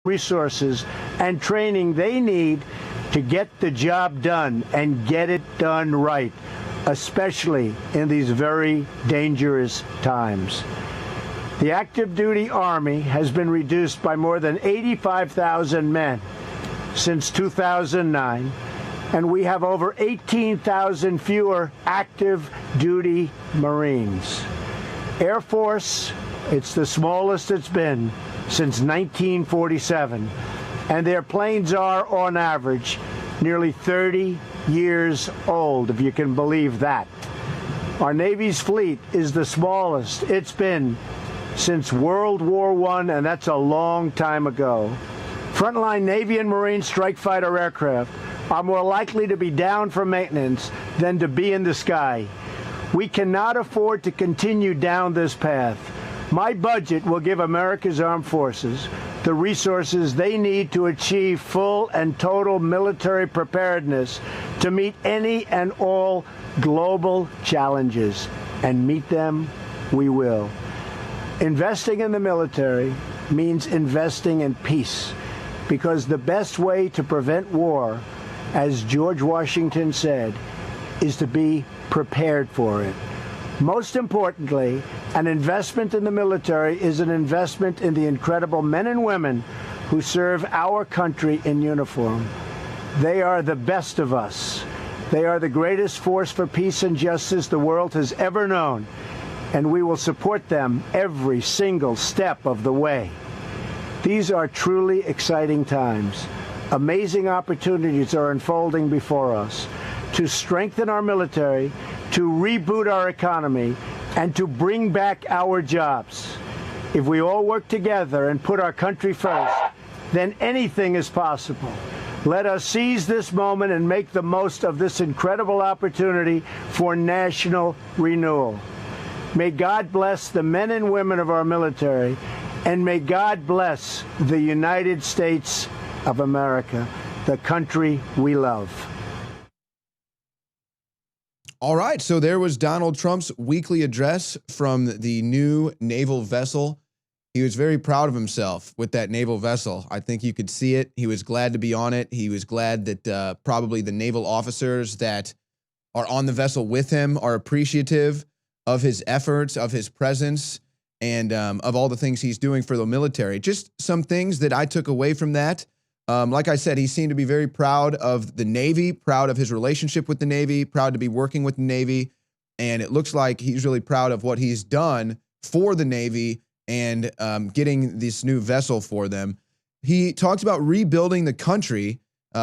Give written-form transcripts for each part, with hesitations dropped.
resources and training they need to get the job done and get it done right, especially in these very dangerous times. The active duty Army has been reduced by more than 85,000 men since 2009, and we have over 18,000 fewer active duty Marines. Air Force, it's the smallest it's been since 1947, and their planes are, on average, nearly 30 years old, if you can believe that. Our Navy's fleet is the smallest it's been since World War I, and that's a long time ago. Frontline Navy and Marine strike fighter aircraft are more likely to be down for maintenance than to be in the sky. We cannot afford to continue down this path. My budget will give America's armed forces the resources they need to achieve full and total military preparedness to meet any and all global challenges, and meet them we will. Investing in the military means investing in peace, because the best way to prevent war, as George Washington said, is to be prepared for it. Most importantly, an investment in the military is an investment in the incredible men and women who serve our country in uniform. They are the best of us. They are the greatest force for peace and justice the world has ever known, and we will support them every single step of the way. These are truly exciting times. Amazing opportunities are unfolding before us to strengthen our military, to reboot our economy, and to bring back our jobs. If we all work together and put our country first, then anything is possible. Let us seize this moment and make the most of this incredible opportunity for national renewal. May God bless the men and women of our military, and may God bless the United States of America, the country we love. All right, so there was Donald Trump's weekly address from the new naval vessel. He was very proud of himself with that naval vessel. I think you could see it. He was glad to be on it. He was glad that probably the naval officers that are on the vessel with him are appreciative of his efforts, of his presence, and of all the things he's doing for the military. Just some things that I took away from that. Like I said, he seemed to be very proud of the Navy, proud of his relationship with the Navy, proud to be working with the Navy. And it looks like he's really proud of what he's done for the Navy and getting this new vessel for them. He talked about rebuilding the country.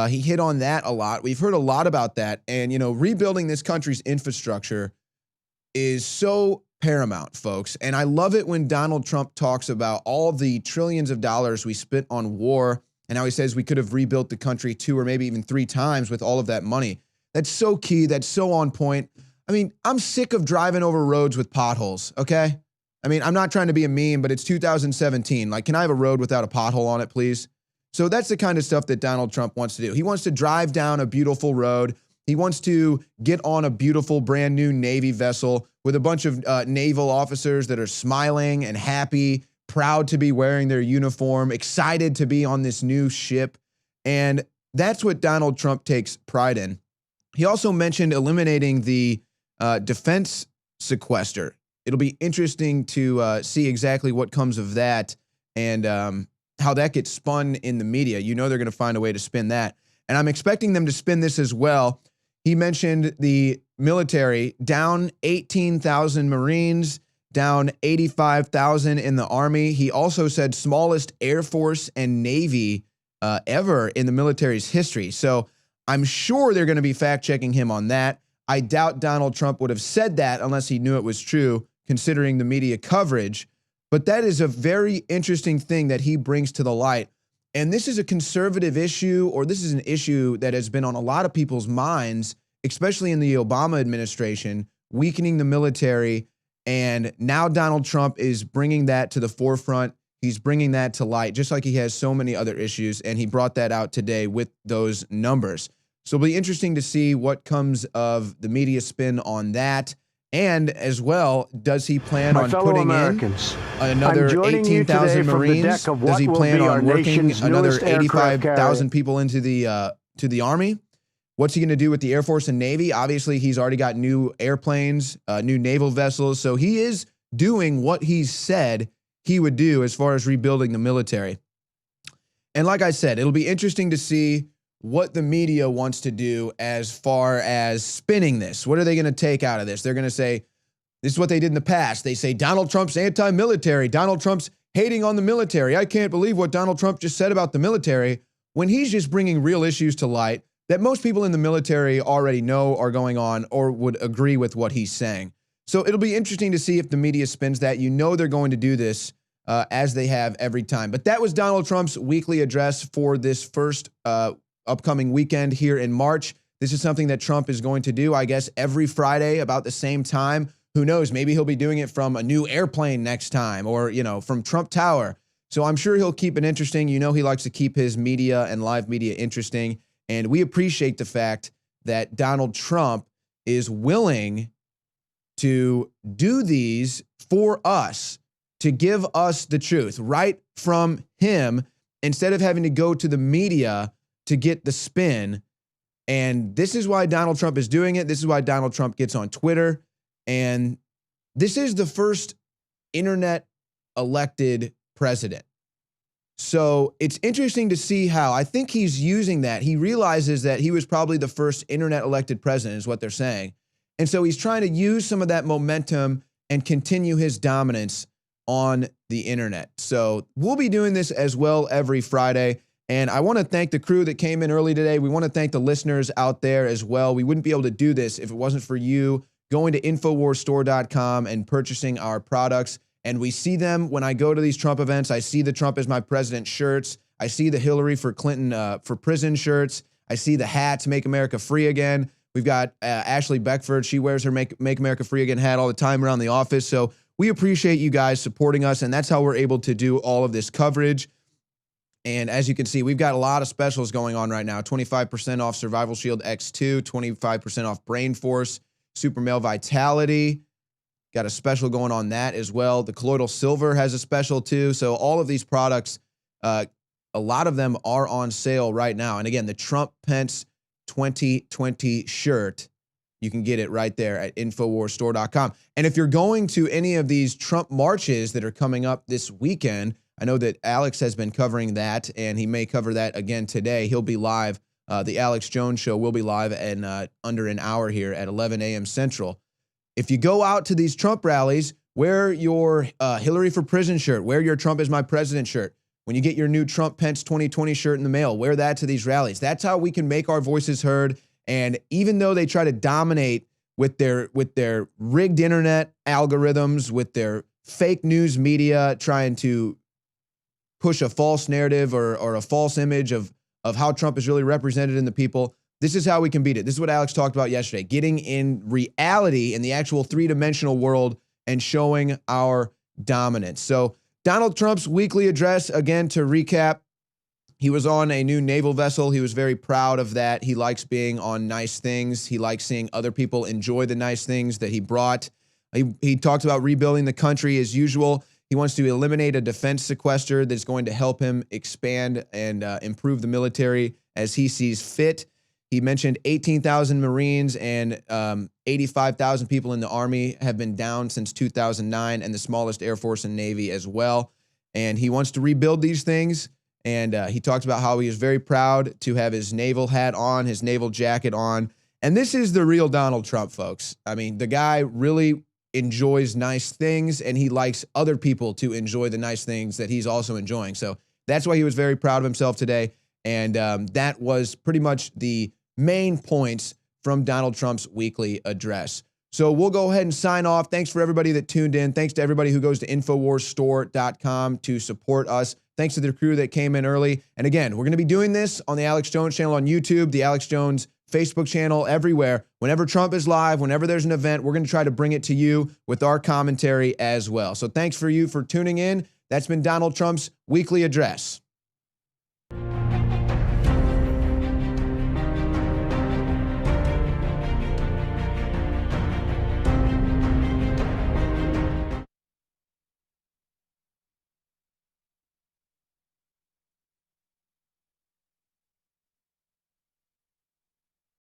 He hit on that a lot. We've heard a lot about that. And, you know, rebuilding this country's infrastructure is so paramount, folks. And I love it when Donald Trump talks about all the trillions of dollars we spent on war, and how he says we could have rebuilt the country 2 or maybe even 3 times with all of that money. That's so key. That's so on point. I mean, I'm sick of driving over roads with potholes, okay? I mean, I'm not trying to be a meme, but it's 2017. Like, can I have a road without a pothole on it, please? So that's the kind of stuff that Donald Trump wants to do. He wants to drive down a beautiful road. He wants to get on a beautiful brand new Navy vessel with a bunch of naval officers that are smiling and happy, proud to be wearing their uniform, excited to be on this new ship. And that's what Donald Trump takes pride in. He also mentioned eliminating the defense sequester. It'll be interesting to see exactly what comes of that and how that gets spun in the media. You know they're going to find a way to spin that. And I'm expecting them to spin this as well. He mentioned the military down 18,000 Marines, down 85,000 in the Army. He also said smallest Air Force and Navy ever in the military's history. So I'm sure they're going to be fact-checking him on that. I doubt Donald Trump would have said that unless he knew it was true, considering the media coverage. But that is a very interesting thing that he brings to the light. And this is a conservative issue, or this is an issue that has been on a lot of people's minds, especially in the Obama administration, weakening the military. And now Donald Trump is bringing that to the forefront. He's bringing that to light, just like he has so many other issues. And he brought that out today with those numbers. So it'll be interesting to see what comes of the media spin on that And as well, does he plan My on fellow putting Americans, in another I'm joining you today 18,000 from the Marines? deck of Does what he will plan be our on working nation's another newest aircraft 85,000 people into the Army? What's he going to do with the Air Force and Navy? Obviously, he's already got new airplanes, new naval vessels. So he is doing what he said he would do as far as rebuilding the military. And like I said, it'll be interesting to see what the media wants to do as far as spinning this. What are they going to take out of this? They're going to say, this is what they did in the past. They say Donald Trump's anti-military. Donald Trump's hating on the military. I can't believe what Donald Trump just said about the military, when he's just bringing real issues to light that most people in the military already know are going on or would agree with what he's saying. So it'll be interesting to see if the media spins that. You know they're going to do this as they have every time. But that was Donald Trump's weekly address for this first upcoming weekend here in March. This is something that Trump is going to do, I guess, every Friday about the same time. Who knows? Maybe he'll be doing it from a new airplane next time, or, you know, from Trump Tower. So I'm sure he'll keep it interesting. You know, he likes to keep his media and live media interesting. And we appreciate the fact that Donald Trump is willing to do these for us, to give us the truth right from him, instead of having to go to the media to get the spin. And this is why Donald Trump is doing it. This is why Donald Trump gets on Twitter. And this is the first internet elected president. So it's interesting to see how, I think he's using that. He realizes that he was probably the first internet elected president, is what they're saying. And so he's trying to use some of that momentum and continue his dominance on the internet. So we'll be doing this as well every Friday. And I want to thank the crew that came in early today. We want to thank the listeners out there as well. We wouldn't be able to do this if it wasn't for you going to InfoWarsStore.com and purchasing our products. And we see them when I go to these Trump events. I see the Trump is my president shirts. I see the Hillary for Clinton for prison shirts. I see the hats, Make America Free Again. We've got Ashley Beckford. She wears her Make America Free Again hat all the time around the office. So we appreciate you guys supporting us, and that's how we're able to do all of this coverage. And as you can see, we've got a lot of specials going on right now. 25% off Survival Shield X2, 25% off Brain Force, Super Male Vitality. Got a special going on that as well. The Colloidal Silver has a special too. So all of these products, a lot of them are on sale right now. And again, the Trump Pence 2020 shirt, you can get it right there at InfoWarsStore.com. And if you're going to any of these Trump marches that are coming up this weekend, I know that Alex has been covering that, and he may cover that again today. He'll be live. The Alex Jones Show will be live in under an hour here at 11 a.m. Central. If you go out to these Trump rallies, wear your Hillary for Prison shirt, wear your Trump is my president shirt. When you get your new Trump Pence 2020 shirt in the mail, wear that to these rallies. That's how we can make our voices heard. And even though they try to dominate with their rigged internet algorithms, with their fake news media, trying to push a false narrative or a false image of how Trump is really represented in the people, this is how we can beat it. This is what Alex talked about yesterday, getting in reality in the actual three-dimensional world and showing our dominance. So Donald Trump's weekly address, again, to recap, he was on a new naval vessel. He was very proud of that. He likes being on nice things. He likes seeing other people enjoy the nice things that he brought. He talked about rebuilding the country as usual. He wants to eliminate a defense sequester that's going to help him expand and improve the military as he sees fit. He mentioned 18,000 Marines and 85,000 people in the Army have been down since 2009, and the smallest Air Force and Navy as well. And he wants to rebuild these things. And he talked about how he is very proud to have his naval hat on, his naval jacket on. And this is the real Donald Trump, folks. I mean, the guy really enjoys nice things, and he likes other people to enjoy the nice things that he's also enjoying. So that's why he was very proud of himself today. And that was pretty much the main points from Donald Trump's weekly address. So we'll go ahead and sign off. Thanks for everybody that tuned in. Thanks to everybody who goes to InfoWarsStore.com to support us. Thanks to the crew that came in early. And again, we're going to be doing this on the Alex Jones channel on YouTube, the Alex Jones Facebook channel, everywhere. Whenever Trump is live, whenever there's an event, we're going to try to bring it to you with our commentary as well. So thanks for you for tuning in. That's been Donald Trump's weekly address.